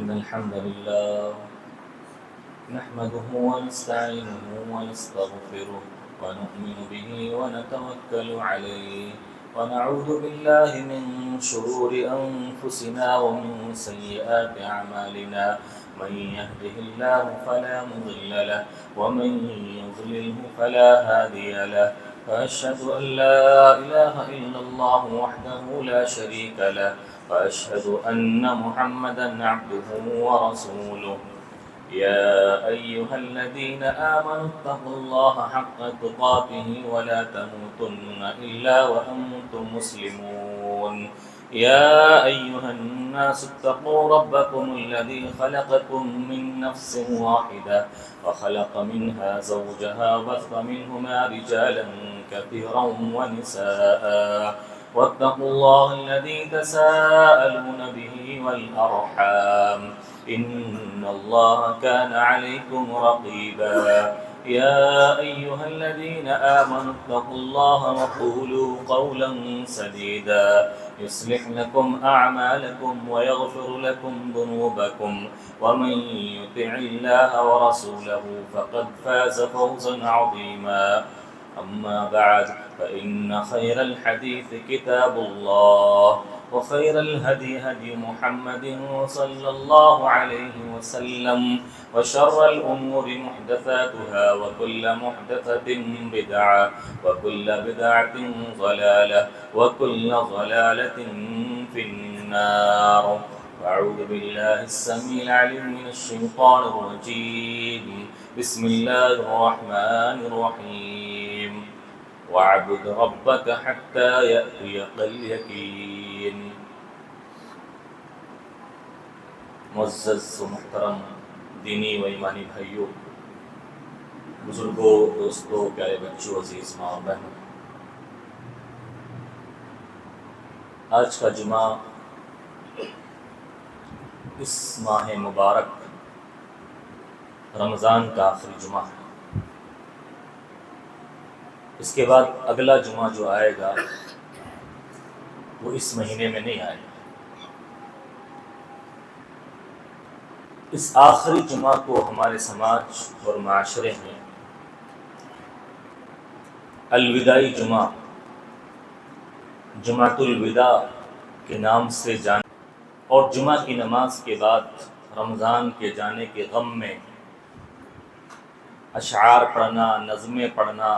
إن الحمد لله نحمده ونستعينه ونستغفره ونؤمن به ونتوكل عليه ونعوذ بالله من شرور أنفسنا ومن سيئات أعمالنا من يهده الله فلا مضل له ومن يضلله فلا هادي له وأشهد أن لا إله إلا الله وحده لا شريك له وأشهد أن محمدا عبده ورسوله يا أيها الذين آمنوا اتقوا الله حق تقاته ولا تموتن إلا وأنتم مسلمون يا أيها الناس اتقوا ربكم الذي خلقكم من نفس واحدة وخلق منها زوجها وبث منهما رجالا كثيرا ونساء واتقوا الله الذي تساءلون به والأرحام إن الله كان عليكم رقيبا يا أيها الذين آمنوا اتقوا الله وقولوا قولا سديدا يصلح لكم أعمالكم ويغفر لكم ذنوبكم ومن يطع الله ورسوله فقد فاز فوزا عظيما أما بعد فإن خير الحديث كتاب الله وخير الهدي هدي محمد صلى الله عليه وسلم وشر الأمور محدثاتها وكل محدثة بدعة وكل بدعة ضلالة وكل ضلالة في النار أعوذ بالله السميع العليم من الشيطان الرجيم بسم الله الرحمن الرحيم واعبد ربك حتى يأتيك اليقين. معزز و محترم دینی و ایمانی بھائیوں، بزرگوں، دوستوں، پیارے بچوں، عزیز ماں اور بہنوں، آج کا جمعہ اس ماہ مبارک رمضان کا آخری جمعہ ہے۔ اس کے بعد اگلا جمعہ جو آئے گا وہ اس مہینے میں نہیں آئے گا۔ اس آخری جمعہ کو ہمارے سماج اور معاشرے میں الوداعی جمعہ، جمعۃ الوداع کے نام سے جانا اور جمعہ کی نماز کے بعد رمضان کے جانے کے غم میں اشعار پڑھنا، نظمیں پڑھنا،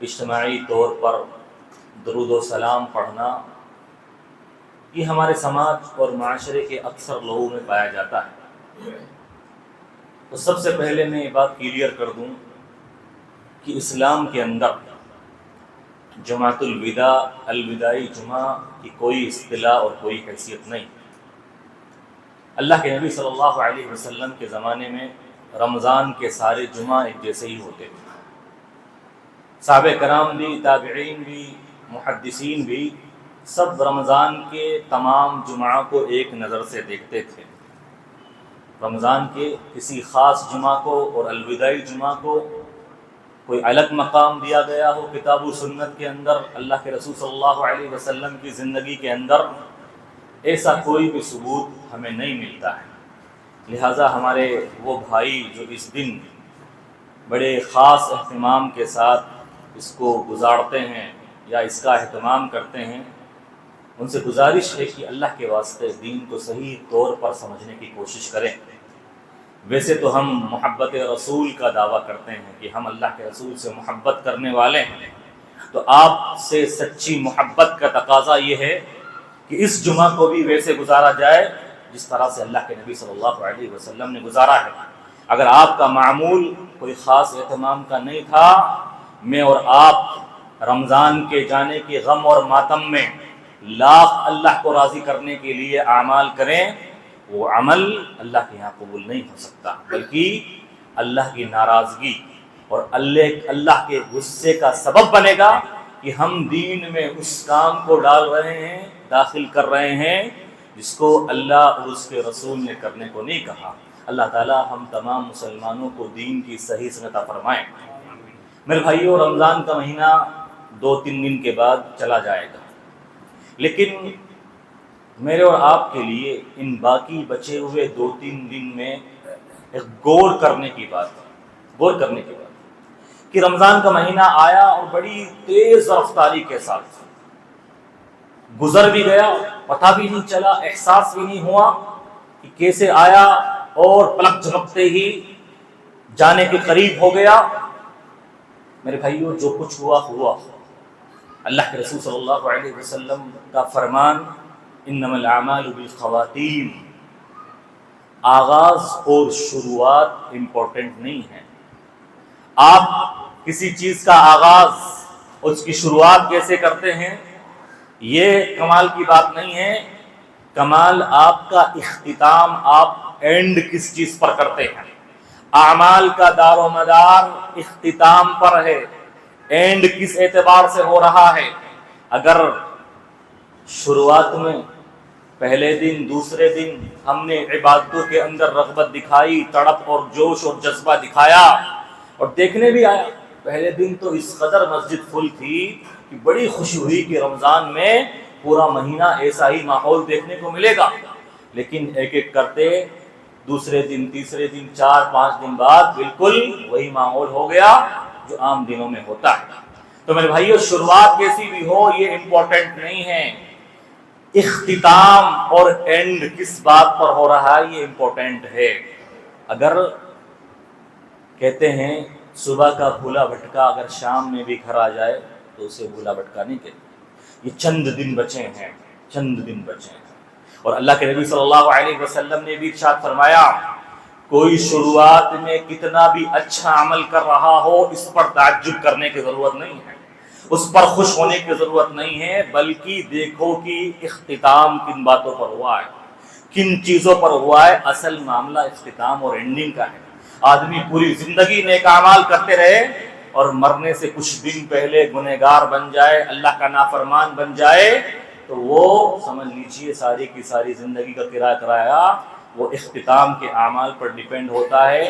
اجتماعی طور پر درود و سلام پڑھنا، یہ ہمارے سماج اور معاشرے کے اکثر لوگوں میں پایا جاتا ہے۔ تو سب سے پہلے میں یہ بات کلیئر کر دوں کہ اسلام کے اندر جمعۃ الوداع، الوداعی جمعہ کی کوئی اصطلاح اور کوئی حیثیت نہیں۔ اللہ کے نبی صلی اللہ علیہ وسلم کے زمانے میں رمضان کے سارے جمعہ ایک جیسے ہی ہوتے تھے۔ صحابہ کرام بھی، تابعین بھی، محدثین بھی سب رمضان کے تمام جمعہ کو ایک نظر سے دیکھتے تھے۔ رمضان کے کسی خاص جمعہ کو اور الوداعی جمعہ کو کوئی الگ مقام دیا گیا ہو کتاب و سنت کے اندر، اللہ کے رسول صلی اللہ علیہ وسلم کی زندگی کے اندر، ایسا کوئی بھی ثبوت ہمیں نہیں ملتا ہے۔ لہٰذا ہمارے وہ بھائی جو اس دن بڑے خاص اہتمام کے ساتھ اس کو گزارتے ہیں یا اس کا اہتمام کرتے ہیں، ان سے گزارش ہے کہ اللہ کے واسطے دین کو صحیح طور پر سمجھنے کی کوشش کریں۔ ویسے تو ہم محبت رسول کا دعویٰ کرتے ہیں کہ ہم اللہ کے رسول سے محبت کرنے والے ہیں، تو آپ سے سچی محبت کا تقاضا یہ ہے کہ اس جمعہ کو بھی ویسے گزارا جائے جس طرح سے اللہ کے نبی صلی اللہ علیہ وسلم نے گزارا ہے۔ اگر آپ کا معمول کوئی خاص اہتمام کا نہیں تھا، میں اور آپ رمضان کے جانے کے غم اور ماتم میں لاکھ اللہ کو راضی کرنے کے لیے اعمال کریں، وہ عمل اللہ کے یہاں قبول نہیں ہو سکتا، بلکہ اللہ کی ناراضگی اور اللہ کے غصے کا سبب بنے گا کہ ہم دین میں اس کام کو ڈال رہے ہیں، داخل کر رہے ہیں جس کو اللہ اور اس کے رسول نے کرنے کو نہیں کہا۔ اللہ تعالی ہم تمام مسلمانوں کو دین کی صحیح سمجھ عطا فرمائے۔ میرے بھائیوں، رمضان کا مہینہ 2-3 دن کے بعد چلا جائے گا، لیکن میرے اور آپ کے لیے ان باقی بچے ہوئے 2-3 دن میں ایک غور کرنے کی بات کہ رمضان کا مہینہ آیا اور بڑی تیز رفتاری کے ساتھ گزر بھی گیا، پتہ بھی نہیں چلا، احساس بھی نہیں ہوا کہ کیسے آیا اور پلک جھپکتے ہی جانے کے قریب ہو گیا۔ میرے بھائیو، جو کچھ ہوا۔ اللہ کے رسول صلی اللہ علیہ وسلم کا فرمان انما الاعمال بالخواتیم، آغاز اور شروعات امپورٹنٹ نہیں ہے۔ آپ کسی چیز کا آغاز اور اس کی شروعات کیسے کرتے ہیں یہ کمال کی بات نہیں ہے، کمال آپ کا اختتام، آپ اینڈ کس چیز پر کرتے ہیں۔ اعمال کا دار و مدار اختتام پر ہے، اینڈ کس اعتبار سے ہو رہا ہے۔ اگر شروعات میں پہلے دن دوسرے دن ہم نے عبادتوں کے اندر رغبت دکھائی، تڑپ اور جوش اور جذبہ دکھایا اور دیکھنے بھی آیا، پہلے دن تو اس قدر مسجد فل تھی کہ بڑی خوشی ہوئی کہ رمضان میں پورا مہینہ ایسا ہی ماحول دیکھنے کو ملے گا، لیکن ایک ایک کرتے دوسرے دن تیسرے دن 4-5 دن بعد بالکل وہی ماحول ہو گیا جو عام دنوں میں ہوتا ہے۔ تو میرے بھائیو، شروعات کیسی بھی ہو یہ امپورٹنٹ نہیں ہے، اختتام اور اینڈ کس بات پر ہو رہا ہے یہ امپورٹنٹ ہے۔ اگر کہتے ہیں صبح کا بھولا بھٹکا اگر شام میں بھی گھر آ جائے تو اسے بھولا بھٹکا نہیں کہتے۔ یہ چند دن بچے ہیں اور اللہ کے نبی صلی اللہ علیہ وسلم نے بھی ارشاد فرمایا، کوئی شروعات میں کتنا بھی اچھا عمل کر رہا ہو اس پر تعجب کرنے کی ضرورت نہیں ہے، اس پر خوش ہونے کی ضرورت نہیں ہے، بلکہ دیکھو کہ اختتام کن باتوں پر ہوا ہے، کن چیزوں پر ہوا ہے۔ اصل معاملہ اختتام اور اینڈنگ کا ہے۔ آدمی پوری زندگی نیک اعمال کرتے رہے اور مرنے سے کچھ دن پہلے گنہگار بن جائے، اللہ کا نافرمان بن جائے، تو وہ سمجھ لیجئے ساری کی ساری زندگی کا کرایہ وہ اختتام کے اعمال پر ڈیپینڈ ہوتا ہے۔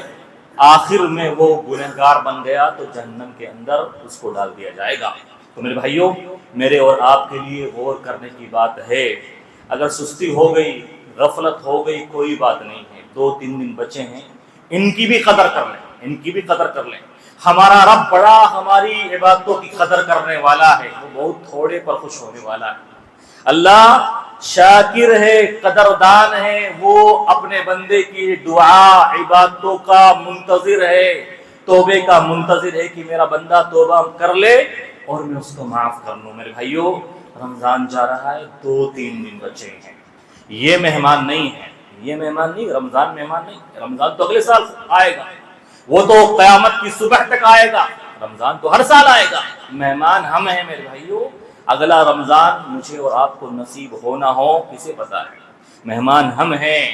آخر میں وہ گنہگار بن گیا تو جہنم کے اندر اس کو ڈال دیا جائے گا۔ تو میرے بھائیوں، میرے اور آپ کے لیے غور کرنے کی بات ہے۔ اگر سستی ہو گئی، غفلت ہو گئی، کوئی بات نہیں ہے، 2-3 دن بچے ہیں، ان کی بھی قدر کر لیں۔ ہمارا رب بڑا ہماری عبادتوں کی قدر کرنے والا ہے، وہ بہت تھوڑے پر خوش ہونے والا ہے۔ اللہ شاکر ہے، قدردان ہے، وہ اپنے بندے کی دعا عبادتوں کا منتظر ہے، توبے کا منتظر ہے کہ میرا بندہ توبہ کر لے اور میں اس کو معاف کر لوں۔ میرے بھائیوں، رمضان جا رہا ہے، 2-3 دن بچے ہیں، یہ مہمان نہیں ہے، رمضان مہمان نہیں، رمضان تو اگلے سال آئے گا، وہ تو قیامت کی صبح تک آئے گا، رمضان تو ہر سال آئے گا، مہمان ہم ہیں میرے بھائیوں۔ اگلا رمضان مجھے اور آپ کو نصیب ہو نہ ہو کسے پتا ہے، مہمان ہم ہیں۔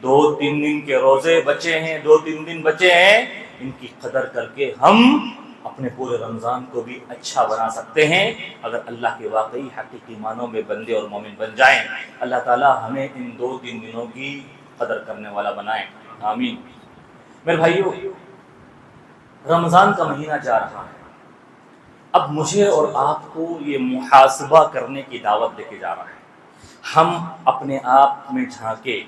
2-3 دن کے روزے بچے ہیں، 2-3 دن بچے ہیں، ان کی قدر کر کے ہم اپنے پورے رمضان کو بھی اچھا بنا سکتے ہیں اگر اللہ کے واقعی حقیقی معنوں میں بندے اور مومن بن جائیں۔ اللہ تعالی ہمیں ان 2-3 دنوں کی قدر کرنے والا بنائیں، آمین۔ میرے بھائیوں، رمضان کا مہینہ جا رہا ہے، اب مجھے اور آپ کو یہ محاسبہ کرنے کی دعوت دے کے جا رہا ہے۔ ہم اپنے آپ میں جھانکے،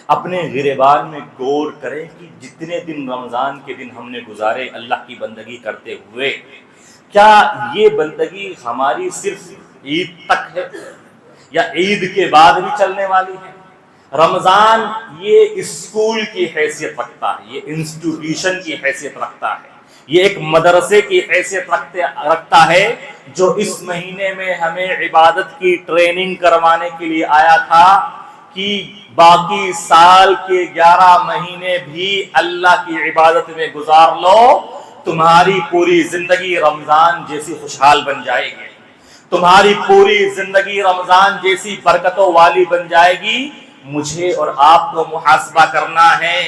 اپنے گریبان میں غور کریں کہ جتنے دن رمضان کے دن ہم نے گزارے اللہ کی بندگی کرتے ہوئے، کیا یہ بندگی ہماری صرف عید تک ہے یا عید کے بعد بھی چلنے والی ہے؟ رمضان یہ اسکول کی حیثیت رکھتا ہے، یہ انسٹیٹیوشن کی حیثیت رکھتا ہے، یہ ایک مدرسے کی حیثیت رکھتا ہے جو اس مہینے میں ہمیں عبادت کی ٹریننگ کروانے کے لیے آیا تھا کہ باقی سال کے 11 مہینے بھی اللہ کی عبادت میں گزار لو، تمہاری پوری زندگی رمضان جیسی خوشحال بن جائے گی، تمہاری پوری زندگی رمضان جیسی برکتوں والی بن جائے گی۔ مجھے اور آپ کو محاسبہ کرنا ہے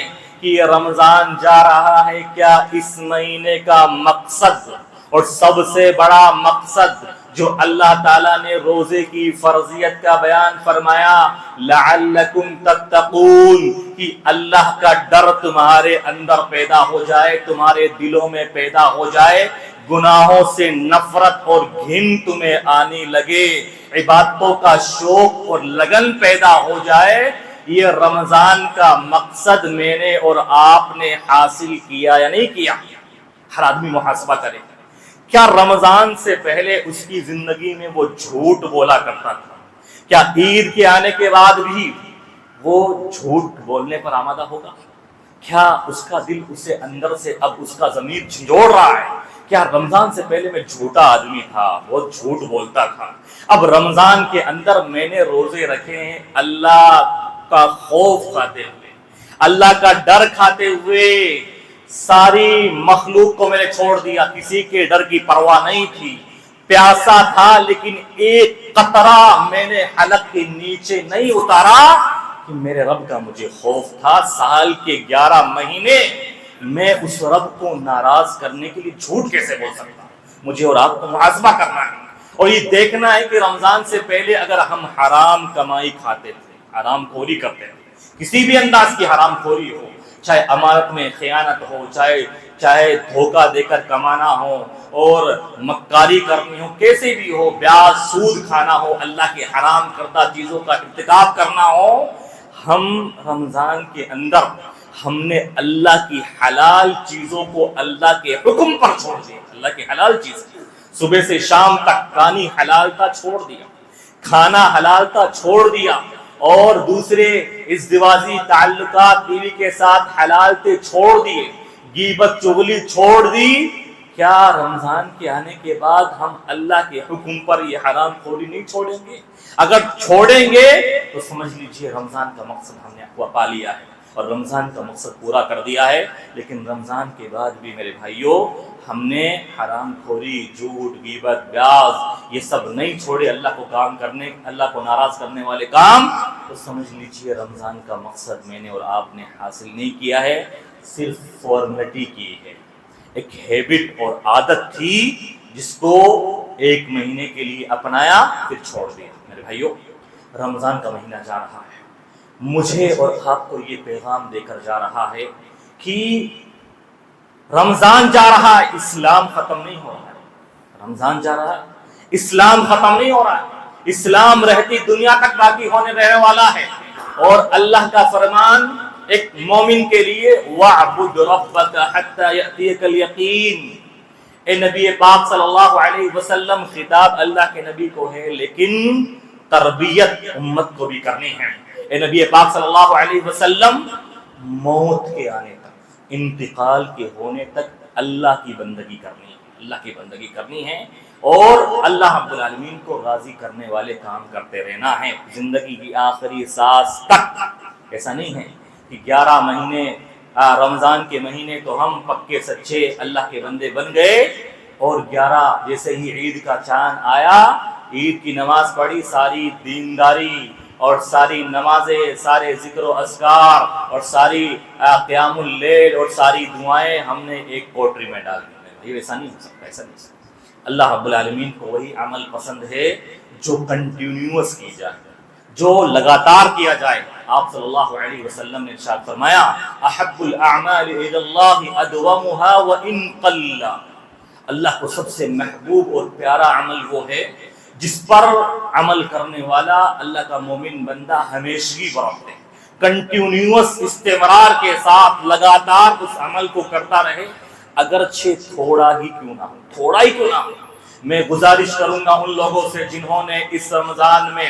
کہ یہ رمضان جا رہا ہے، کیا اس مہینے کا مقصد اور سب سے بڑا مقصد جو اللہ تعالیٰ نے روزے کی فرضیت کا بیان فرمایا، لعلکم تتقون، کہ اللہ کا ڈر تمہارے اندر پیدا ہو جائے، تمہارے دلوں میں پیدا ہو جائے، گناہوں سے نفرت اور گھن تمہیں آنے لگے، عبادتوں کا شوق اور لگن پیدا ہو جائے، یہ رمضان کا مقصد میں نے اور آپ نے حاصل کیا یا نہیں کیا؟ ہر آدمی محاسبہ کرے۔ کیا رمضان سے پہلے اس کی زندگی میں وہ جھوٹ بولا کرتا تھا؟ کیا عید کے آنے کے بعد بھی وہ جھوٹ بولنے پر آمادہ ہوگا؟ کیا اس کا دل اسے اندر سے اب اس کا ضمیر جھنجھوڑ رہا ہے؟ کیا رمضان سے پہلے میں جھوٹا آدمی تھا، بہت جھوٹ بولتا تھا، اب رمضان کے اندر میں نے روزے رکھے ہیں اللہ کا خوف کھاتے ہوئے، اللہ کا ڈر کھاتے ہوئے، ساری مخلوق کو میں نے چھوڑ دیا، کسی کے ڈر کی پرواہ نہیں تھی، پیاسا تھا لیکن ایک قطرہ میں نے حلق کے نیچے نہیں اتارا کہ میرے رب کا مجھے خوف تھا۔ سال کے 11 مہینے میں اس رب کو ناراض کرنے کے لیے جھوٹ کیسے بول سکتا ہوں؟ مجھے اور آپ کو محاسبہ کرنا ہے اور یہ دیکھنا ہے کہ رمضان سے پہلے اگر ہم حرام کمائی کھاتے تھے، حرام خوری کرتے تھے، کسی بھی انداز کی حرام خوری ہو، چاہے امانت میں خیانت ہو، چاہے دھوکہ دے کر کمانا ہو اور مکاری کرنی ہو، کیسے بھی ہو، بیاج سود کھانا ہو، اللہ کے حرام کردہ چیزوں کا ارتکاب کرنا ہو، ہم رمضان کے اندر ہم نے اللہ کی حلال چیزوں کو اللہ کے حکم پر چھوڑ دیا۔ اللہ کی حلال چیز صبح سے شام تک کھانی حلال تھا، چھوڑ دیا، کھانا حلال تھا، چھوڑ دیا، اور دوسرے ازدواجی تعلقات بیوی کے ساتھ حلال تھے، چھوڑ دیے، غیبت چغلی چھوڑ دی۔ کیا رمضان کے آنے کے بعد ہم اللہ کے حکم پر یہ حرام خوری نہیں چھوڑیں گے؟ اگر چھوڑیں گے تو سمجھ لیجئے رمضان کا مقصد ہم نے پا لیا ہے اور رمضان کا مقصد پورا کر دیا ہے۔ لیکن رمضان کے بعد بھی میرے بھائیوں ہم نے حرام خوری، جھوٹ، غیبت، بیاض یہ سب نہیں چھوڑے، اللہ کو ناراض کرنے والے کام، تو سمجھ لیجئے رمضان کا مقصد میں نے اور آپ نے حاصل نہیں کیا ہے، صرف فارمیلٹی کی ہے، ایک ہیبٹ اور عادت تھی جس کو 1 مہینے کے لیے اپنایا پھر چھوڑ دیا۔ میرے بھائیوں رمضان کا مہینہ جا رہا ہے، مجھے اور آپ کو یہ پیغام دے کر جا رہا ہے کہ رمضان جا رہا ہے، اسلام ختم نہیں ہو رہا ہے۔ رمضان جا رہا ہے، اسلام ختم نہیں ہو رہا ہے، اسلام رہتی دنیا تک باقی ہونے رہنے والا ہے، اور اللہ کا فرمان ایک مومن کے لیے وَاعْبُدْ رَبَّكَ حَتَّى يَأْتِيَكَ الْيَقِينُ۔ اے نبی پاک صلی اللہ علیہ وسلم، خطاب اللہ کے نبی کو ہے لیکن تربیت امت کو بھی کرنی ہے۔ اے نبی پاک صلی اللہ علیہ وسلم، موت کے آنے تک، انتقال کے ہونے تک اللہ کی بندگی کرنی ہے، اللہ کی بندگی کرنی ہے اور اللہ رب العالمین کو راضی کرنے والے کام کرتے رہنا ہے زندگی کی آخری سانس تک۔ ایسا نہیں ہے کہ 11 مہینے رمضان کے مہینے تو ہم پکے سچے اللہ کے بندے بن گئے اور 11 جیسے ہی عید کا چاند آیا، عید کی نماز پڑھی، ساری دینداری اور ساری نمازیں، سارے ذکر و اذکار اور ساری قیام اللیل اور ساری دعائیں ہم نے ایک کوٹری میں ڈال دی۔ ایسا نہیں ہو سکتا، ایسا نہیں ہو سکتا۔ اللہ رب العالمین کو وہی عمل پسند ہے جو کنٹینیوس کی جائے، جو لگاتار کیا جائے۔ آپ صلی اللہ علیہ وسلم نے ارشاد فرمایا احب الاعمال الی اللہ ادومها وان قل۔ اللہ کو سب سے محبوب اور پیارا عمل وہ ہے جس پر عمل کرنے والا اللہ کا مومن بندہ ہمیشگی برتے، کنٹینیوس استمرار کے ساتھ لگاتار اس عمل کو کرتا رہے، اگرچہ تھوڑا ہی کیوں نہ ہو، تھوڑا ہی کیوں نہ ہو۔ میں گزارش کروں گا ان لوگوں سے جنہوں نے اس رمضان میں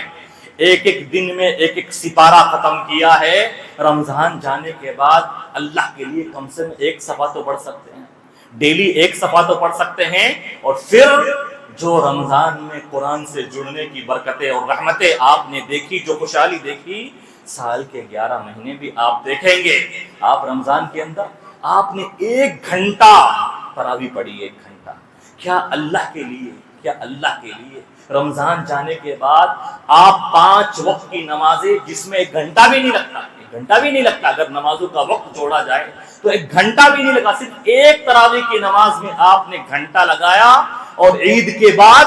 ایک دن میں ایک سپارہ ختم کیا ہے، رمضان جانے کے بعد اللہ کے لیے کم سے کم 1 صفحہ تو پڑھ سکتے ہیں، ڈیلی 1 صفحہ تو پڑھ سکتے ہیں، اور پھر جو رمضان میں قرآن سے جڑنے کی برکتیں اور رحمتیں آپ نے دیکھی، جو خوشحالی دیکھی، سال کے 11 مہینے بھی آپ دیکھیں گے۔ آپ رمضان کے اندر آپ نے 1 گھنٹہ تراویح پڑھی، 1 گھنٹہ، کیا اللہ کے لیے، کیا اللہ کے لیے رمضان جانے کے بعد آپ 5 وقت کی نمازیں جس میں 1 گھنٹہ بھی نہیں لگتا، 1 گھنٹہ بھی نہیں لگتا، اگر نمازوں کا وقت جوڑا جائے تو 1 گھنٹہ بھی نہیں لگا، صرف 1 تراویح کی نماز میں آپ نے گھنٹہ لگایا، اور عید کے بعد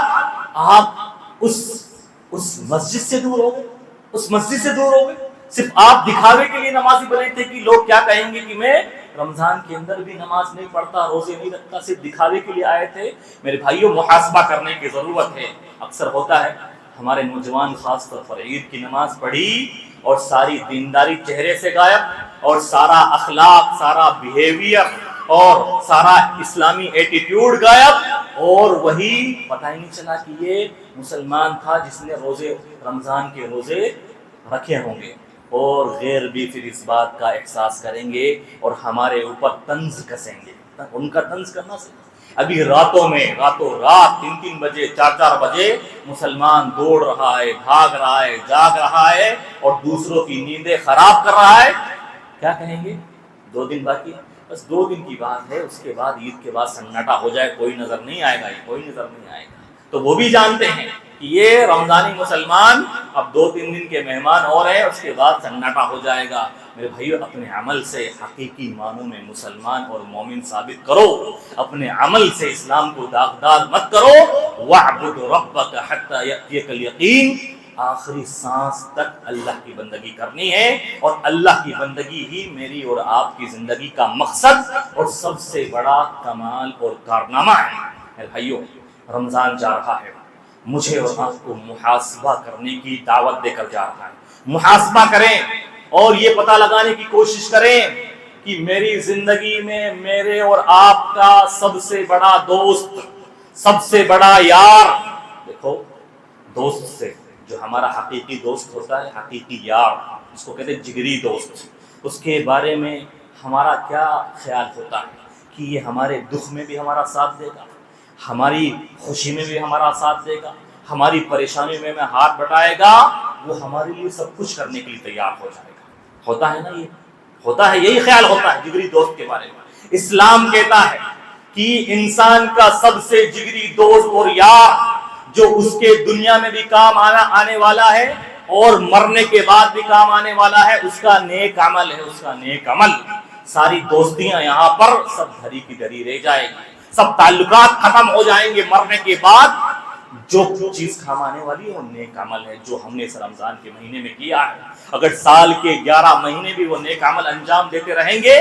آپ اس مسجد سے دور ہو گئے، اس مسجد سے دور ہو گئے، صرف آپ دکھاوے کے لیے نمازی بنے تھے کہ لوگ کیا کہیں گے کہ میں رمضان کے اندر بھی نماز نہیں پڑھتا، روزے نہیں رکھتا، صرف دکھاوے کے لیے آئے تھے، میرے بھائیوں محاسبہ کرنے کی ضرورت ہے۔ اکثر ہوتا ہے ہمارے نوجوان خاص طور پر عید کی نماز پڑھی اور ساری دینداری چہرے سے غائب، اور سارا اخلاق، سارا بیہیویئر اور سارا اسلامی ایٹیٹیوڈ غائب، اور وہی پتہ ہی نہیں چلا کہ یہ مسلمان تھا جس نے روزے رمضان کے روزے رکھے ہوں گے۔ اور غیر بھی پھر اس بات کا احساس کریں گے اور ہمارے اوپر طنز کسیں گے۔ ان کا طنز کرنا سے ابھی راتوں رات 3 بجے 4 بجے مسلمان دوڑ رہا ہے، بھاگ رہا ہے، جاگ رہا ہے اور دوسروں کی نیندیں خراب کر رہا ہے۔ کیا کہیں گے؟ 2 دن باقی، بس 2 دن کی بات ہے، اس کے بعد عید کے بعد سناٹا ہو جائے، کوئی نظر نہیں آئے گا، کوئی نظر نہیں آئے گا۔ تو وہ بھی جانتے ہیں کہ یہ رمضانی مسلمان اب 2-3 دن کے مہمان اور ہیں، اس کے بعد سناٹا ہو جائے گا۔ میرے بھائیو، اپنے عمل سے حقیقی معنوں میں مسلمان اور مومن ثابت کرو، اپنے عمل سے اسلام کو داغدار مت کرو۔ وَاعْبُدْ رَبَّكَ حَتَّى يَأْتِيَكَ الْيَقِينُ، آخری سانس تک اللہ کی بندگی کرنی ہے، اور اللہ کی بندگی ہی میری اور آپ کی زندگی کا مقصد اور سب سے بڑا کمال اور کارنامہ ہے۔ میرے بھائیو، رمضان جا رہا ہے، مجھے اور آپ کو محاسبہ کرنے کی دعوت دے کر جا رہا ہے۔ محاسبہ کریں اور یہ پتہ لگانے کی کوشش کریں کہ میری زندگی میں میرے اور آپ کا سب سے بڑا دوست، سب سے بڑا یار، دیکھو دوست سے جو ہمارا حقیقی دوست ہوتا ہے، حقیقی یار، اس کو کہتے ہیں جگری دوست، اس کے بارے میں ہمارا کیا خیال ہوتا ہے کہ یہ ہمارے دکھ میں بھی ہمارا ساتھ دے گا، ہماری خوشی میں بھی ہمارا ساتھ دے گا، ہماری پریشانی میں ہاتھ بٹائے گا، وہ ہمارے لیے سب کچھ کرنے کے لیے تیار ہو جائے گا۔ ہوتا ہے نا، یہ ہوتا ہے، یہی خیال ہوتا ہے جگری دوست کے بارے میں۔ اسلام کہتا ہے کہ انسان کا سب سے جگری دوست اور یار جو اس کے دنیا میں بھی کام آنے والا ہے اور مرنے کے بعد بھی کام آنے والا ہے، اس کا نیک عمل ہے، اس کا نیک عمل۔ ساری دوستیاں یہاں پر سب دھری کی دھری رہ جائیں گی، سب تعلقات ختم ہو جائیں گے مرنے کے بعد۔ جو چیز کام آنے والی ہے وہ نیک عمل ہے، جو ہم نے اس رمضان کے مہینے میں کیا ہے۔ اگر سال کے 11 مہینے بھی وہ نیک عمل انجام دیتے رہیں گے،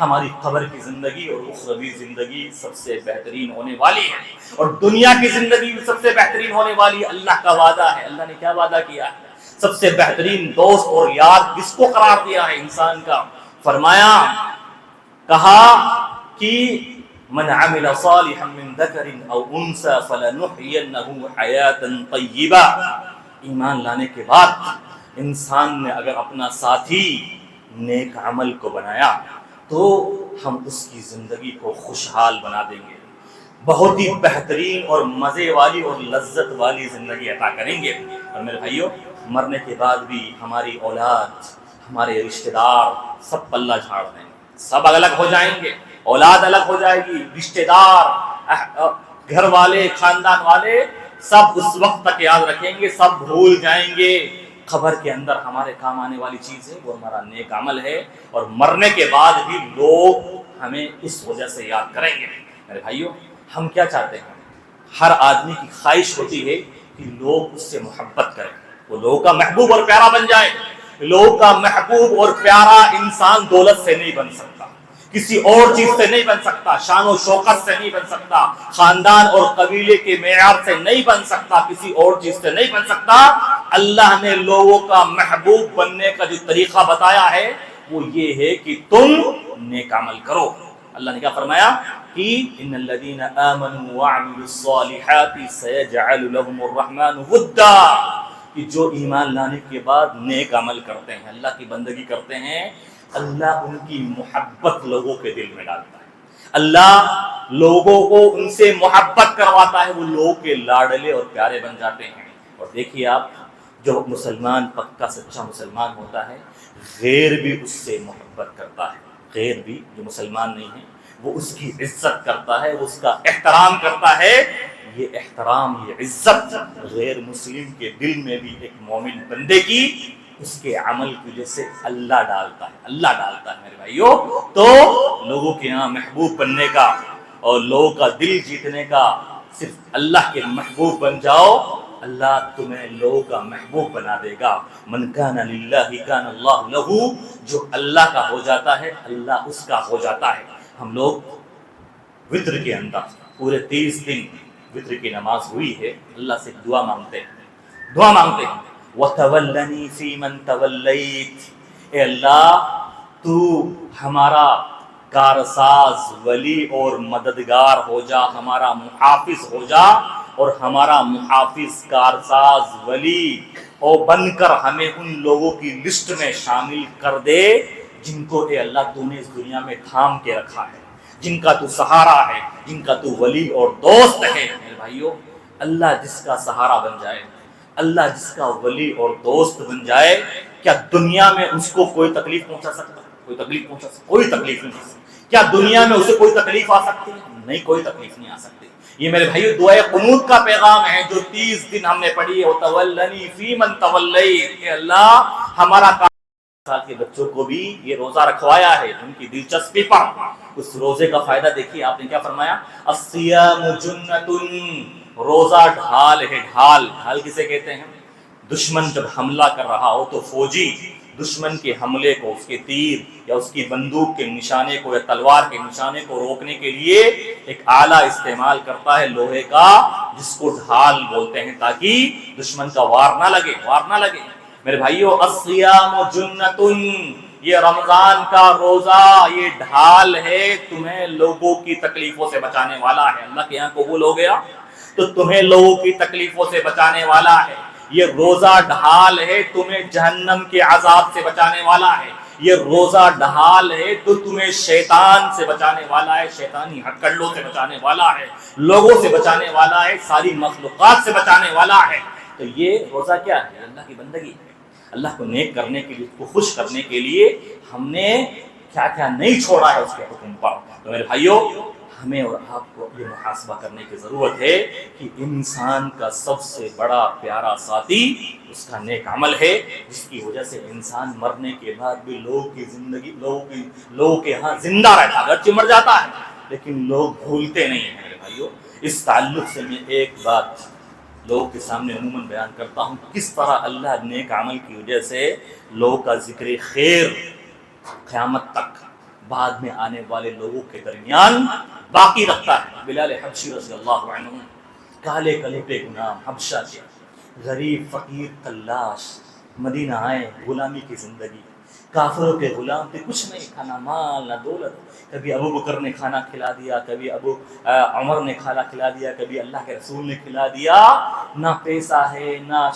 ہماری قبر کی زندگی اور اخروی زندگی سب سے بہترین ہونے والی ہے، اور دنیا کی زندگی بھی سب سے بہترین ہونے والی ہے۔ اللہ کا وعدہ ہے، اللہ نے کیا وعدہ کیا ہے؟ سب سے بہترین دوست اور یار کس کو قرار دیا ہے؟ انسان کا۔ فرمایا، کہا کہ من عمل صالحا من ذکر او انثى فلنحینہ حیاتا طیبہ۔ ایمان لانے کے بعد انسان نے اگر اپنا ساتھی نیک عمل کو بنایا تو ہم اس کی زندگی کو خوشحال بنا دیں گے، بہت ہی بہترین اور مزے والی اور لذت والی زندگی عطا کریں گے۔ اور میرے بھائیوں، مرنے کے بعد بھی ہماری اولاد، ہمارے رشتہ دار سب پلہ جھاڑ دیں گے، سب الگ ہو جائیں گے، اولاد الگ ہو جائے گی، رشتہ دار، گھر والے، خاندان والے سب اس وقت تک یاد رکھیں گے، سب بھول جائیں گے۔ قبر کے اندر ہمارے کام آنے والی چیز ہے وہ ہمارا نیک عمل ہے، اور مرنے کے بعد بھی لوگ ہمیں اس وجہ سے یاد کریں گے۔ میرے بھائیوں، ہم کیا چاہتے ہیں؟ ہر آدمی کی خواہش ہوتی ہے کہ لوگ اس سے محبت کریں، وہ لوگوں کا محبوب اور پیارا بن جائے۔ لوگوں کا محبوب اور پیارا انسان دولت سے نہیں بن سکتا، کسی اور چیز سے نہیں بن سکتا، شان و شوکت سے نہیں بن سکتا، خاندان اور قبیلے کے معیار سے نہیں بن سکتا، کسی اور چیز سے نہیں بن سکتا۔ اللہ نے لوگوں کا محبوب بننے کا جو طریقہ بتایا ہے وہ یہ ہے کہ تم نیک عمل کرو۔ اللہ نے کیا فرمایا کہ ان الذين آمنوا وعملوا الصالحات سيجعل لهم الرحمن ودا، کہ جو ایمان لانے کے بعد نیک عمل کرتے ہیں، اللہ کی بندگی کرتے ہیں، اللہ ان کی محبت لوگوں کے دل میں ڈالتا ہے، اللہ لوگوں کو ان سے محبت کرواتا ہے، وہ لوگوں کے لاڈلے اور پیارے بن جاتے ہیں۔ اور دیکھیے آپ، جو مسلمان پکا سچا مسلمان ہوتا ہے، غیر بھی اس سے محبت کرتا ہے، غیر بھی جو مسلمان نہیں ہے وہ اس کی عزت کرتا ہے، وہ اس کا احترام کرتا ہے۔ یہ احترام، یہ عزت غیر مسلم کے دل میں بھی ایک مومن بندے کی اس کے عمل کی وجہ سے اللہ ڈالتا ہے، اللہ ڈالتا ہے۔ میرے بھائیو، تو لوگوں کے یہاں محبوب بننے کا اور لوگوں کا دل جیتنے کا، صرف اللہ کے محبوب بن جاؤ، اللہ تمہیں لوگوں کا محبوب بنا دے گا. من کان للہ کان اللہ لہ، جو اللہ کا ہو جاتا ہے اللہ اس کا ہو جاتا ہے. ہم لوگ وطر کے اندر پورے 30 دن وطر کی نماز ہوئی ہے، اللہ سے دعا مانگتے ہیں، دعا مانگتے ہیں. وَتَوَلَّنِي فِي مَن تَوَلَّيْتِ، اے اللہ تو ہمارا کارساز ولی اور مددگار ہو جا، ہمارا محافظ ہو جا، اور ہمارا محافظ کارساز ولی اور بن کر ہمیں ان لوگوں کی لسٹ میں شامل کر دے جن کو اے اللہ تو نے اس دنیا میں تھام کے رکھا ہے، جن کا تو سہارا ہے، جن کا تو ولی اور دوست ہے. میرے بھائیو، اللہ جس کا سہارا بن جائے، اللہ جس کا ولی اور دوست بن جائے، کیا دنیا میں اس کو کوئی تکلیف پہنچا سکتا؟ کوئی تکلیف پہنچا سکتا؟ کوئی تکلیف نہیں آ سکتی. کیا دنیا میں اسے کوئی تکلیف آ سکتی ہے؟ نہیں، کوئی تکلیف نہیں آ سکتی. یہ میرے بھائیو دعائے قنوت کا پیغام ہے جو 30 دن ہم نے پڑھی ہے. وَتَوَلَّنِي فِي مَن تَوَلَّيْتِ، کہ اللہ ہمارا سال کے بچوں کو بھی یہ روزہ رکھوایا ہے ان کی دلچسپی پر. اس روزے کا فائدہ دیکھیے آپ نے کیا فرمایا، الصیام جنۃ، روزہ ڈھال ہے. ڈھال، ڈھال کسے کہتے ہیں؟ دشمن جب حملہ کر رہا ہو تو فوجی دشمن کے حملے کو، اس کے تیر یا اس کی بندوق کے نشانے کو یا تلوار کے نشانے کو روکنے کے لیے ایک آلہ استعمال کرتا ہے لوہے کا، جس کو ڈھال بولتے ہیں، تاکہ دشمن کا وار نہ لگے، وار نہ لگے. میرے بھائیو، الصیام جنۃ، یہ رمضان کا روزہ یہ ڈھال ہے، تمہیں لوگوں کی تکلیفوں سے بچانے والا ہے. اللہ کے یہاں قبول ہو گیا تو تمہیں لوگوں کی تکلیفوں سے بچانے والا ہے. یہ روزہ ڈھال ہے، تمہیں جہنم کے عذاب سے بچانے والا ہے. یہ روزہ ڈھال ہے تو تمہیں شیطان سے بچانے والا ہے، شیطانی ہتھکڑوں سے بچانے والا ہے، لوگوں سے بچانے والا ہے، ساری مخلوقات سے بچانے والا ہے. تو یہ روزہ کیا ہے؟ اللہ کی بندگی ہے. اللہ کو نیک کرنے کے لیے، اس کو خوش کرنے کے لیے ہم نے کیا کیا نہیں چھوڑا ہے اس کے حکم پر. تو میرے بھائیو، ہمیں اور آپ کو یہ محاسبہ کرنے کی ضرورت ہے کہ انسان کا سب سے بڑا پیارا ساتھی اس کا نیک عمل ہے، جس کی وجہ سے انسان مرنے کے بعد بھی لوگوں کی زندگی، لوگوں کے ہاں زندہ رہتا ہے. اگرچہ مر جاتا ہے لیکن لوگ بھولتے نہیں ہیں. میرے بھائیو، اس تعلق سے میں ایک بات لوگوں کے سامنے عموماً بیان کرتا ہوں، کس طرح اللہ نیک عمل کی وجہ سے لوگوں کا ذکر خیر قیامت تک بعد میں آنے والے لوگوں کے درمیان باقی رکھتا ہے. بلال حبشی رضی اللہ عنہ، کالے کلیپے غلام، حبشہ کے غریب فقیر تلاش، مدینہ آئے، غلامی کی زندگی، کافروں کے غلام تھے، کچھ نہیں تھا، نہ مال نہ دولت. کبھی ابو بکر نے کھانا کھلا دیا، کبھی عمر نے کھانا کھلا دیا، کبھی اللہ کے رسول نے کھلا دیا. نہ پیسہ ہے، نہ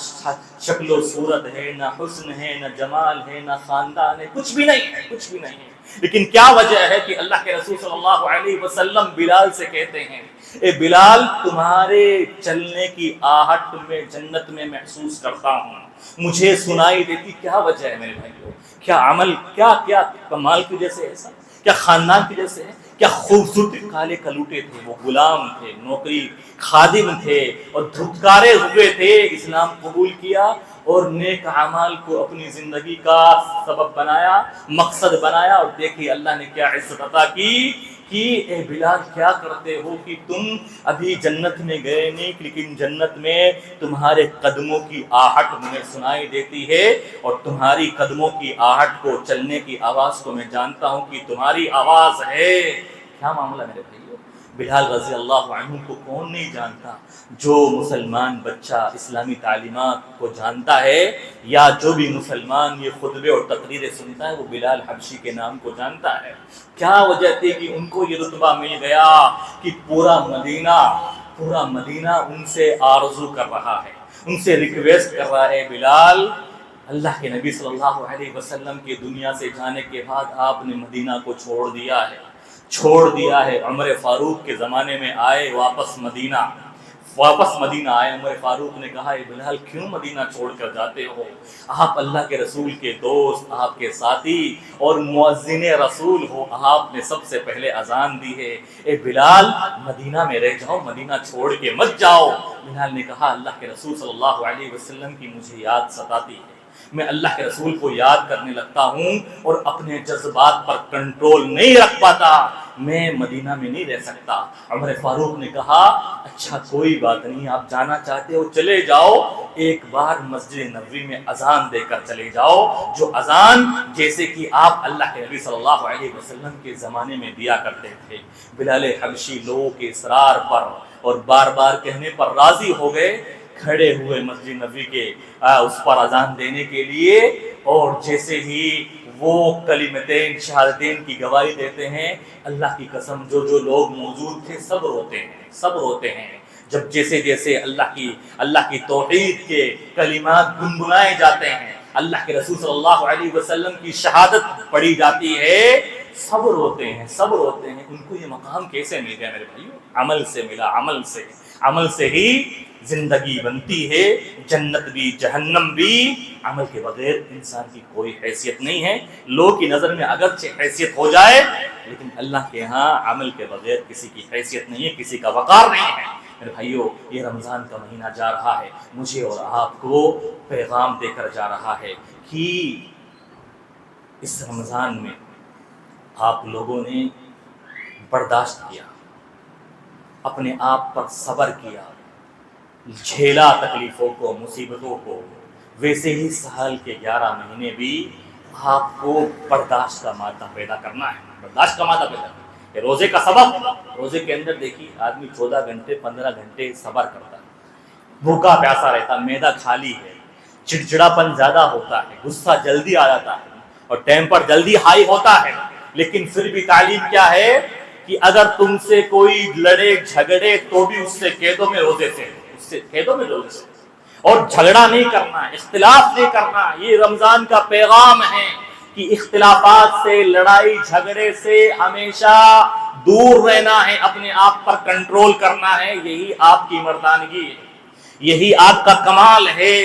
شکل و صورت ہے، نہ حسن ہے، نہ جمال ہے، نہ خاندان ہے، کچھ بھی نہیں ہے، کچھ بھی نہیں ہے. لیکن کیا وجہ ہے کہ اللہ کے رسول صلی اللہ علیہ وسلم بلال سے کہتے ہیں، اے بلال، تمہارے چلنے کی آہٹ میں جنت میں محسوس کرتا ہوں، مجھے سنائی دیتی. کیا وجہ ہے میرے بھائیو؟ کیا عمل، کیا کمال کی وجہ سے ایسا؟ کیا خاندان کی وجہ سے ہے؟ کیا خوبصورت کالے کلوٹے تھے، وہ غلام تھے، نوکری خادم تھے اور دھتکارے ہوئے تھے، اسلام قبول کیا اور نیک اعمال کو اپنی زندگی کا سبب بنایا، مقصد بنایا. اور دیکھیے اللہ نے کیا عزت عطا کی کہ اے بلال کیا کرتے ہو کہ تم ابھی جنت میں گئے نہیں، لیکن جنت میں تمہارے قدموں کی آہٹ مجھے سنائی دیتی ہے، اور تمہاری قدموں کی آہٹ کو، چلنے کی آواز کو میں جانتا ہوں کہ تمہاری آواز ہے. کیا معاملہ میرے بھائیو؟ بلال رضی اللہ عنہ کو کون نہیں جانتا؟ جو مسلمان بچہ اسلامی تعلیمات کو جانتا ہے، یا جو بھی مسلمان یہ خطبے اور تقریریں سنتا ہے، وہ بلال حبشی کے نام کو جانتا ہے. کیا وجہ تھی کہ ان کو یہ رتبہ مل گیا کہ پورا مدینہ ان سے آرزو کر رہا ہے، ان سے ریکویسٹ کر رہا ہے، بلال، اللہ کے نبی صلی اللہ علیہ وسلم کے دنیا سے جانے کے بعد آپ نے مدینہ کو چھوڑ دیا ہے. عمر فاروق کے زمانے میں آئے، واپس مدینہ آئے. عمر فاروق نے کہا، اے بلال، کیوں مدینہ چھوڑ کر جاتے ہو؟ آپ اللہ کے رسول کے دوست، آپ کے ساتھی اور مؤذن رسول ہو، آپ نے سب سے پہلے اذان دی ہے. اے بلال، مدینہ میں رہ جاؤ، مدینہ چھوڑ کے مت جاؤ. بلال نے کہا، اللہ کے رسول صلی اللہ علیہ وسلم کی مجھے یاد ستاتی ہے، میں اللہ کے رسول کو یاد کرنے لگتا ہوں اور اپنے جذبات پر کنٹرول نہیں رکھ پاتا. میں مدینہ میں نہیں رہ سکتا۔ عمر فاروق نے کہا اچھا کوئی بات نہیں، آپ جانا چاہتے ہو چلے جاؤ، ایک بار مسجد نبوی میں اذان دے کر چلے جاؤ، جو اذان جیسے کہ آپ اللہ کے نبی صلی اللہ علیہ وسلم کے زمانے میں دیا کرتے تھے۔ بلال حبشی لوگوں کے اصرار پر اور بار بار کہنے پر راضی ہو گئے، کھڑے ہوئے مسجد نبوی کے اس پر اذان دینے کے لیے، اور جیسے ہی وہ کلمتین شہادتین کی گواہی دیتے ہیں، اللہ کی قسم جو لوگ موجود تھے سب روتے ہیں جب جیسے جیسے اللہ کی توحید کے کلمات گنگنائے جاتے ہیں، اللہ کے رسول صلی اللہ علیہ وسلم کی شہادت پڑھی جاتی ہے، سب روتے ہیں۔ ان کو یہ مقام کیسے مل گیا میرے بھائیو؟ عمل سے ملا، عمل سے ہی زندگی بنتی ہے، جنت بھی جہنم بھی۔ عمل کے بغیر انسان کی کوئی حیثیت نہیں ہے، لوگوں کی نظر میں اگرچہ حیثیت ہو جائے لیکن اللہ کے ہاں عمل کے بغیر کسی کی حیثیت نہیں ہے، کسی کا وقار نہیں ہے۔ میرے بھائیو، یہ رمضان کا مہینہ جا رہا ہے، مجھے اور آپ کو پیغام دے کر جا رہا ہے کہ اس رمضان میں آپ لوگوں نے برداشت کیا، اپنے آپ پر صبر کیا، جھیلا تکلیفوں کو، مصیبتوں کو، ویسے ہی سال کے 11 مہینے بھی آپ کو برداشت کا مادہ پیدا کرنا ہے، کہ روزے کا سبب، روزے کے اندر دیکھیے آدمی 14 گھنٹے 15 گھنٹے صبر کرتا ہے، بھوکا پیاسا رہتا، معدہ خالی ہے، چڑچڑاپن زیادہ ہوتا ہے، غصہ جلدی آ جاتا ہے اور ٹیمپر جلدی ہائی ہوتا ہے، لیکن پھر بھی تعلیم کیا ہے کہ اگر تم سے کوئی لڑے جھگڑے تو بھی اس سے کہہ دو میں روزے سے، اور جھگڑا نہیں کرنا، اختلاف نہیں کرنا۔ یہ رمضان کا پیغام ہے کہ اختلافات سے، لڑائی جھگڑے سے ہمیشہ دور رہنا ہے، اپنے آپ پر کنٹرول کرنا ہے، یہی آپ کی مردانگی ہے، یہی آپ کا کمال ہے۔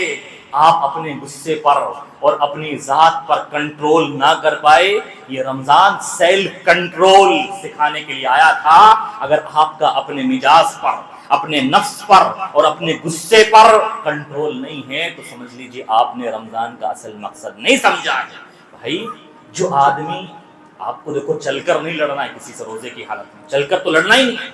آپ اپنے غصے پر اور اپنی ذات پر کنٹرول نہ کر پائے، یہ رمضان سیلف کنٹرول سکھانے کے لیے آیا تھا۔ اگر آپ کا اپنے مزاج پر، اپنے نفس پر اور اپنے غصے پر کنٹرول نہیں ہے تو سمجھ لیجئے آپ نے رمضان کا اصل مقصد نہیں سمجھا ہے۔ بھائی جو آدمی، آپ کو دیکھو چل کر نہیں لڑنا ہے کسی سے، روزے کی حالت میں چل کر تو لڑنا ہی نہیں ہے۔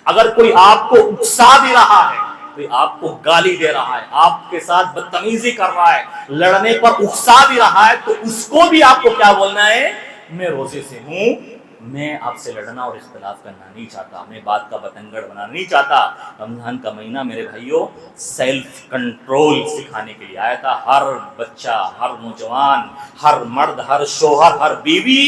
اگر کوئی آپ کو اکسا بھی رہا ہے، کوئی آپ کو گالی دے رہا ہے، آپ کے ساتھ بدتمیزی کر رہا ہے، لڑنے پر اکسا بھی رہا ہے، تو اس کو بھی آپ کو کیا بولنا ہے؟ میں روزے سے ہوں، میں آپ سے لڑنا اور اختلاف کرنا نہیں چاہتا، میں بات کا بتنگڑ بنانا نہیں چاہتا۔ رمضان کا مہینہ میرے بھائیوں سیلف کنٹرول سکھانے کے لیے آیا تھا۔ ہر بچہ، ہر نوجوان، ہر مرد، ہر شوہر، ہر بیوی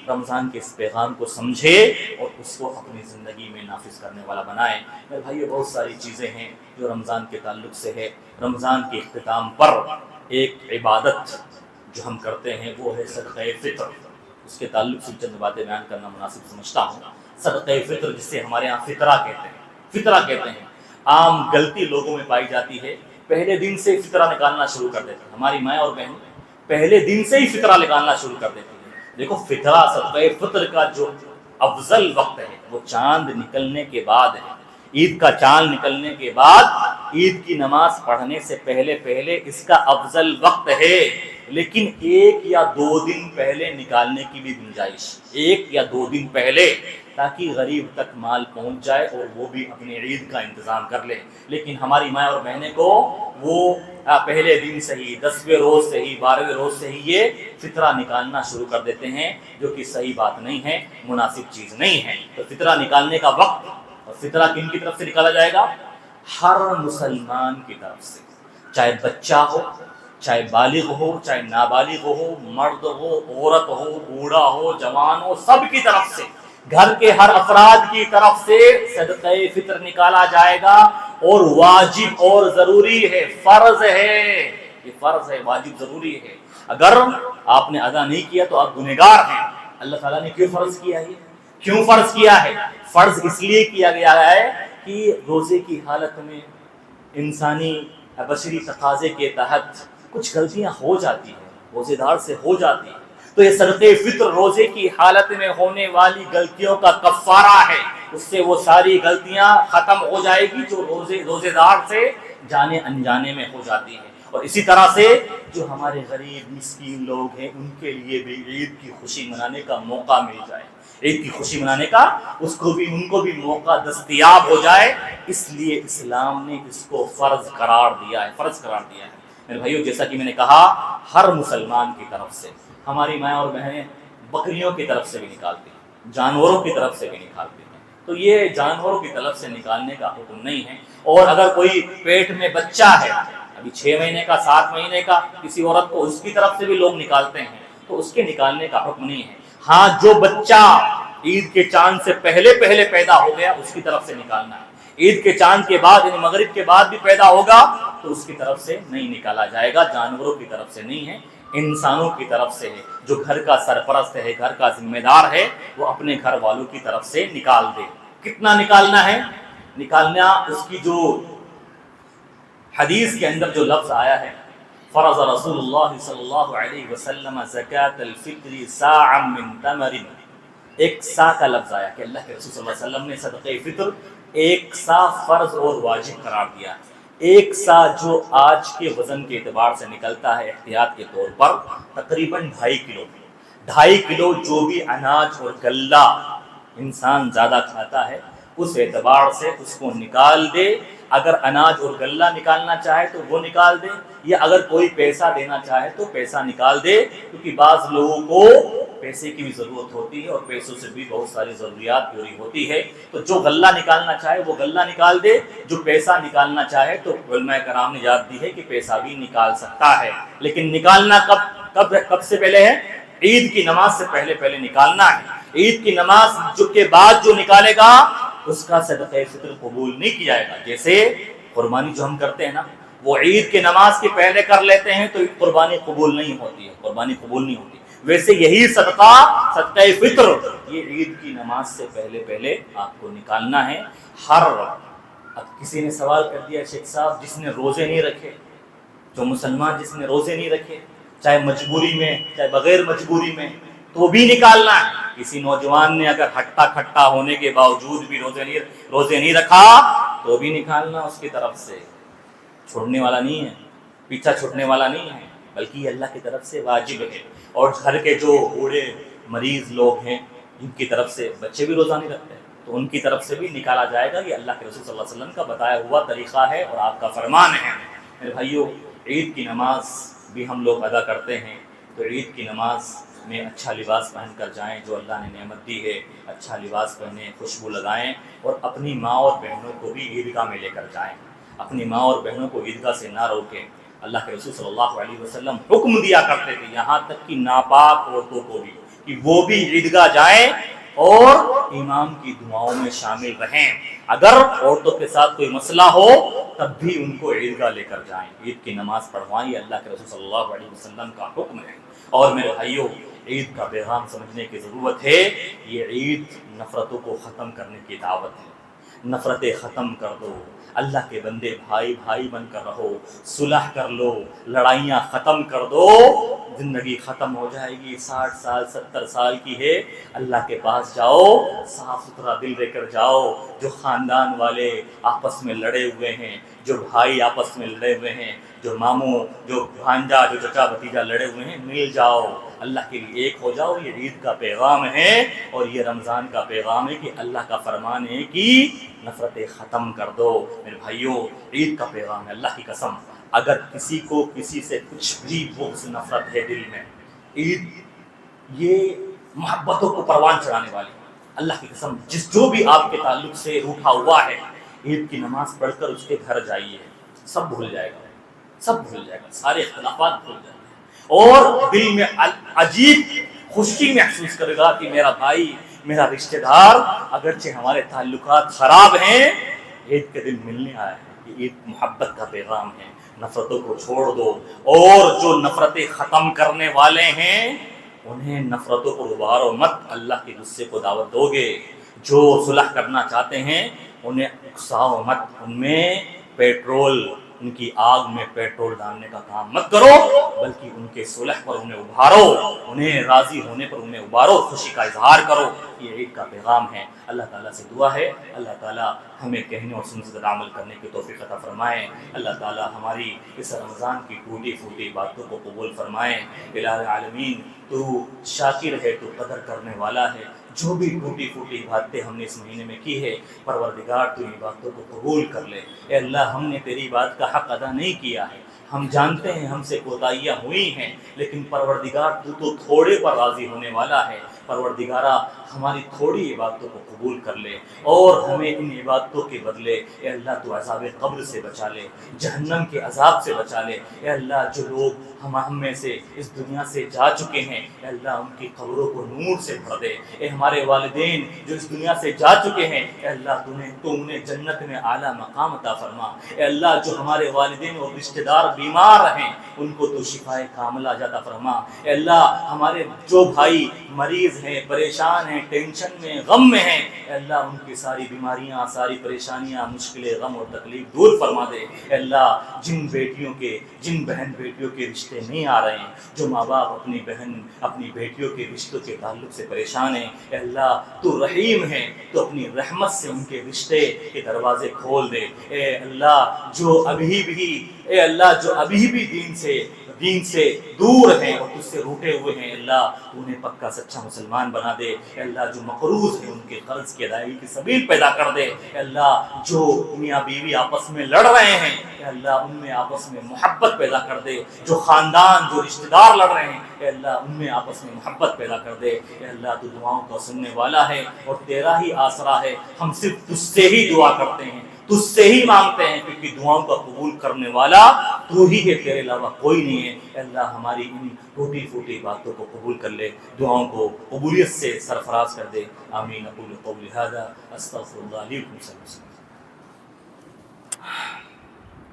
رمضان کے اس پیغام کو سمجھے اور اس کو اپنی زندگی میں نافذ کرنے والا بنائے۔ میرے بھائیوں بہت ساری چیزیں ہیں جو رمضان کے تعلق سے ہے۔ رمضان کے اختتام پر ایک عبادت جو ہم کرتے ہیں وہ ہے صدقہ فطر، اس کے تعلق سے چند باتیں بیان کرنا مناسب سمجھتا ہوں۔ صدقہ فطر جسے ہمارے ہاں فطرہ کہتے ہیں، عام غلطی لوگوں میں پائی جاتی ہے، پہلے دن سے فطرہ نکالنا شروع کر دیتے ہیں۔ ہماری مائیں اور بہنیں پہلے دن سے ہی فطرہ نکالنا شروع کر دیتی ہیں۔ دیکھو فطرہ، صدقہ فطر کا جو افضل وقت ہے وہ چاند نکلنے کے بعد ہے، عید کا چاند نکلنے کے بعد، عید کی نماز پڑھنے سے پہلے اس کا افضل وقت ہے، لیکن 1 یا 2 دن پہلے نکالنے کی بھی گنجائش، 1 یا 2 دن پہلے، تاکہ غریب تک مال پہنچ جائے اور وہ بھی اپنی عید کا انتظام کر لے۔ لیکن ہماری مائیں اور بہنیں کو وہ پہلے دن سے ہی، 10ویں روز سے ہی، 12ویں روز سے ہی یہ فطرہ نکالنا شروع کر دیتے ہیں، جو کہ صحیح بات نہیں ہے، مناسب چیز نہیں ہے۔ تو فطرہ نکالنے کا وقت، اور فطرہ کن کی طرف سے نکالا جائے گا؟ ہر مسلمان کی طرف سے، چاہے بچہ ہو، چاہے بالغ ہو، چاہے نابالغ ہو، مرد ہو، عورت ہو، بوڑھا ہو، جوان ہو، سب کی طرف سے، گھر کے ہر افراد کی طرف سے صدقہ فطر نکالا جائے گا، اور واجب اور ضروری ہے، فرض ہے، یہ فرض ہے، واجب ضروری ہے۔ اگر آپ نے ادا نہیں کیا تو آپ گنہگار ہیں۔ اللہ تعالیٰ نے کیوں فرض کیا ہے؟ کیوں فرض کیا ہے؟ فرض اس لیے کیا گیا ہے کہ روزے کی حالت میں انسانی بشری تقاضے کے تحت کچھ غلطیاں ہو جاتی ہیں، روزے دار سے ہو جاتی ہیں، تو یہ صدقہ فطر روزے کی حالت میں ہونے والی غلطیوں کا کفارہ ہے، اس سے وہ ساری غلطیاں ختم ہو جائے گی جو روزے دار سے جانے انجانے میں ہو جاتی ہیں۔ اور اسی طرح سے جو ہمارے غریب مسکین لوگ ہیں ان کے لیے بھی عید کی خوشی منانے کا موقع مل جائے، عید کی خوشی منانے کا ان کو بھی موقع دستیاب ہو جائے، اس لیے اسلام نے اس کو فرض قرار دیا ہے میرے بھائیو، جیسا کہ میں نے کہا ہر مسلمان کی طرف سے، ہماری مائیں اور بہنیں بکریوں کی طرف سے بھی نکالتی ہیں، جانوروں کی طرف سے بھی نکالتی ہیں، تو یہ جانوروں کی طرف سے نکالنے کا حکم نہیں ہے۔ اور اگر کوئی پیٹ میں بچہ ہے ابھی 6 مہینے کا 7 مہینے کا کسی عورت کو، اس کی طرف سے بھی لوگ نکالتے ہیں، تو اس کے نکالنے کا حکم نہیں ہے۔ ہاں جو بچہ عید کے چاند سے پہلے پیدا ہو گیا اس کی طرف سے نکالنا ہے، عید کے چاند کے بعد یعنی مغرب کے بعد بھی پیدا ہوگا تو اس کی طرف سے نہیں نکالا جائے گا، جانوروں کی طرف سے نہیں ہے، انسانوں کی طرف سے ہے۔ جو گھر کا سرپرست ہے، گھر کا ذمہ دار ہے، وہ اپنے گھر والوں کی طرف سے نکال دے۔ کتنا نکالنا ہے؟ نکالنا اس کی جو حدیث کے اندر جو لفظ آیا ہے، فرض رسول اللہ صلی اللہ علیہ وسلم زکاة الفطر ساعا من تمر، ایک سا کا لفظ آیا کہ اللہ کے رسول صلی اللہ علیہ وسلم نے صدقہ فطر ایک سا فرض اور واجب قرار دیا۔ ایک سا جو آج کے وزن کے اعتبار سے نکلتا ہے احتیاط کے طور پر تقریباً 2.5 کلو جو بھی اناج اور غلہ انسان زیادہ کھاتا ہے اس اعتبار سے اس کو نکال دے۔ اگر اناج اور غلہ نکالنا چاہے تو وہ نکال دے، یا اگر کوئی پیسہ دینا چاہے تو پیسہ نکال دے، کیونکہ بعض لوگوں کو پیسے کی بھی ضرورت ہوتی ہے اور پیسوں سے بھی بہت ساری ضروریات پوری ہوتی ہے، تو جو غلہ نکالنا چاہے وہ غلہ نکال دے، جو پیسہ نکالنا چاہے تو علماء کرام نے یاد دی ہے کہ پیسہ بھی نکال سکتا ہے، لیکن نکالنا کب سے پہلے ہے؟ عید کی نماز سے پہلے نکالنا ہے۔ عید کی نماز کے بعد جو نکالے گا اس کا صدقہ فطر قبول نہیں کیا جائے گا۔ جیسے قربانی جو ہم کرتے ہیں نا، وہ عید کی نماز کے پہلے کر لیتے ہیں تو قربانی قبول نہیں ہوتی ہے، ویسے یہی صدقہ فطر یہ عید کی نماز سے پہلے آپ کو نکالنا ہے۔ اب کسی نے سوال کر دیا شیخ صاحب جس نے روزے نہیں رکھے، جو مسلمان جس نے روزے نہیں رکھے، چاہے مجبوری میں چاہے بغیر مجبوری میں، تو بھی نکالنا ہے۔ کسی نوجوان نے اگر ہٹا کھٹا ہونے کے باوجود بھی روزے نہیں رکھا تو بھی نکالنا اس کی طرف سے، چھوڑنے والا نہیں ہے، پیچھا چھوڑنے والا نہیں ہے، بلکہ یہ اللہ کی طرف سے واجب ہے۔ اور گھر کے جو بوڑھے مریض لوگ ہیں جن کی طرف سے بچے بھی روزہ نہیں رکھتے تو ان کی طرف سے بھی نکالا جائے گا۔ یہ اللہ کے رسول صلی اللہ علیہ وسلم کا بتایا ہوا طریقہ ہے اور آپ کا فرمان ہے۔ میرے بھائیو، عید کی نماز بھی ہم لوگ ادا کرتے ہیں، تو عید کی نماز میں اچھا لباس پہن کر جائیں، جو اللہ نے نعمت دی ہے، اچھا لباس پہنیں، خوشبو لگائیں، اور اپنی ماں اور بہنوں کو بھی عیدگاہ میں لے کر جائیں۔ اپنی ماں اور بہنوں کو عیدگاہ سے نہ روکیں۔ اللہ کے رسول صلی اللہ علیہ وسلم حکم دیا کرتے تھے یہاں تک کہ ناپاک عورتوں کو بھی، کہ وہ بھی عیدگاہ جائیں اور امام کی دعاؤں میں شامل رہیں۔ اگر عورتوں کے ساتھ کوئی مسئلہ ہو تب بھی ان کو عیدگاہ لے کر جائیں، عید کی نماز پڑھوائیں، یہ اللہ کے رسول صلی اللہ علیہ وسلم کا حکم ہے۔ اور میرے بھائیوں، عید کا پیغام سمجھنے کی ضرورت ہے۔ یہ عید نفرتوں کو ختم کرنے کی دعوت ہے۔ نفرتیں ختم کر دو، اللہ کے بندے بھائی بھائی بن کر رہو، صلح کر لو، لڑائیاں ختم کر دو، زندگی ختم ہو جائے گی۔ 60 سال 70 سال کی ہے، اللہ کے پاس جاؤ، صاف ستھرا دل لے کر جاؤ۔ جو خاندان والے آپس میں لڑے ہوئے ہیں، جو بھائی آپس میں لڑے ہوئے ہیں، جو ماموں جو بھانجا جو چچا بھتیجا لڑے ہوئے ہیں، مل جاؤ، اللہ کے لیے ایک ہو جاؤ۔ یہ عید کا پیغام ہے اور یہ رمضان کا پیغام ہے کہ اللہ کا فرمان ہے کہ نفرتیں ختم کر دو۔ میرے بھائیوں، عید کا پیغام ہے، اللہ کی قسم اگر کسی کو کسی سے کچھ بھی بغض نفرت ہے دل میں، عید یہ محبتوں کو پروان چڑھانے والی ہے۔ اللہ کی قسم جو بھی آپ کے تعلق سے روٹھا ہوا ہے، عید کی نماز پڑھ کر اس کے گھر جائیے، سب بھول جائے گا، سارے اختلافات بھول جائیں گے، اور دل میں عجیب خوشی محسوس کرے گا کہ میرا بھائی، میرا رشتہ دار، اگرچہ ہمارے تعلقات خراب ہیں، عید کے دن ملنے آیا ہے۔ یہ عید محبت کا پیغام ہے۔ نفرتوں کو چھوڑ دو، اور جو نفرتیں ختم کرنے والے ہیں انہیں نفرتوں کو ابھارو مت، اللہ کے غصے کو دعوت دو گے۔ جو صلح کرنا چاہتے ہیں انہیں اکساؤ مت، ان میں پیٹرول، ان کی آگ میں پیٹرول ڈالنے کا کام مت کرو، بلکہ ان کے صلح پر انہیں ابھارو، انہیں راضی ہونے پر انہیں ابھارو، خوشی کا اظہار کرو۔ یہ عید کا پیغام ہے۔ اللہ تعالیٰ سے دعا ہے اللہ تعالیٰ ہمیں کہنے اور سننے پر عمل کرنے کی توفیق عطا فرمائے۔ اللہ تعالیٰ ہماری اس رمضان کی ٹوٹی پھوٹی باتوں کو قبول فرمائے۔ الہ العالمین، تو شاکر ہے، تو قدر کرنے والا ہے۔ جو بھی ٹوٹی پھوٹی باتیں ہم نے اس مہینے میں کی ہے پروردگار تو ان باتوں کو قبول کر لے۔ اے اللہ ہم نے تیری بات کا حق ادا نہیں کیا ہے، ہم جانتے ہیں ہم سے کوتاہیاں ہوئی ہیں، لیکن پروردگار تو تھوڑے پر راضی ہونے والا ہے۔ پروردگارہ ہماری تھوڑی عبادتوں کو قبول کر لے اور ہمیں ان عبادتوں کے بدلے اے اللہ تو عذاب قبر سے بچا لے، جہنم کے عذاب سے بچا لے۔ اے اللہ جو لوگ ہم میں سے اس دنیا سے جا چکے ہیں اے اللہ ان کی قبروں کو نور سے بھر دے۔ اے ہمارے والدین جو اس دنیا سے جا چکے ہیں اے اللہ تو انہیں جنت میں اعلیٰ مقام عطا فرما۔ اے اللہ جو ہمارے والدین اور رشتہ دار بیمار ہیں ان کو تو شفائے کاملہ عطا فرما۔ اے اللہ ہمارے جو بھائی مریض ہیں، پریشان ہیں، ٹینشن میں، غم میں ہیں اے اللہ ان کی ساری بیماریاں، ساری پریشانیاں، مشکلیں، غم اور تکلیف دور فرما دے۔ اے اللہ جن بہن بیٹیوں کے رشتے نہیں آ رہے ہیں، جو ماں باپ اپنی بہن اپنی بیٹیوں کے رشتوں کے تعلق سے پریشان ہیں اے اللہ تو رحیم ہے، تو اپنی رحمت سے ان کے رشتے کے دروازے کھول دے۔ اے اللہ جو ابھی بھی دین سے دور ہیں اور تجھ سے روٹے ہوئے ہیں اللہ انہیں پکا سچا مسلمان بنا دے۔ اے اللہ جو مقروض ہیں ان کے قرض کی ادائیگی کی سبیل پیدا کر دے۔ اے اللہ جو میاں بیوی آپس میں لڑ رہے ہیں اے اللہ ان میں آپس میں محبت پیدا کر دے، جو خاندان جو رشتہ دار لڑ رہے ہیں اے اللہ ان میں آپس میں محبت پیدا کر دے۔ اے اللہ تو دعاؤں کو سننے والا ہے اور تیرا ہی آسرا ہے، ہم صرف تجھ سے ہی دعا کرتے ہیں، تجھ سے ہی مانگتے ہیں، کیونکہ دعاؤں کا قبول کرنے والا تو ہی ہے، تیرے علاوہ کوئی نہیں ہے۔ اے اللہ ہماری ان ٹوٹی پھوٹی باتوں کو قبول کر لے، دعاؤں کو قبولیت سے سرفراز کر دے۔ آمین۔ اقول قولی ھذا استغفر اللہ لی ولکم۔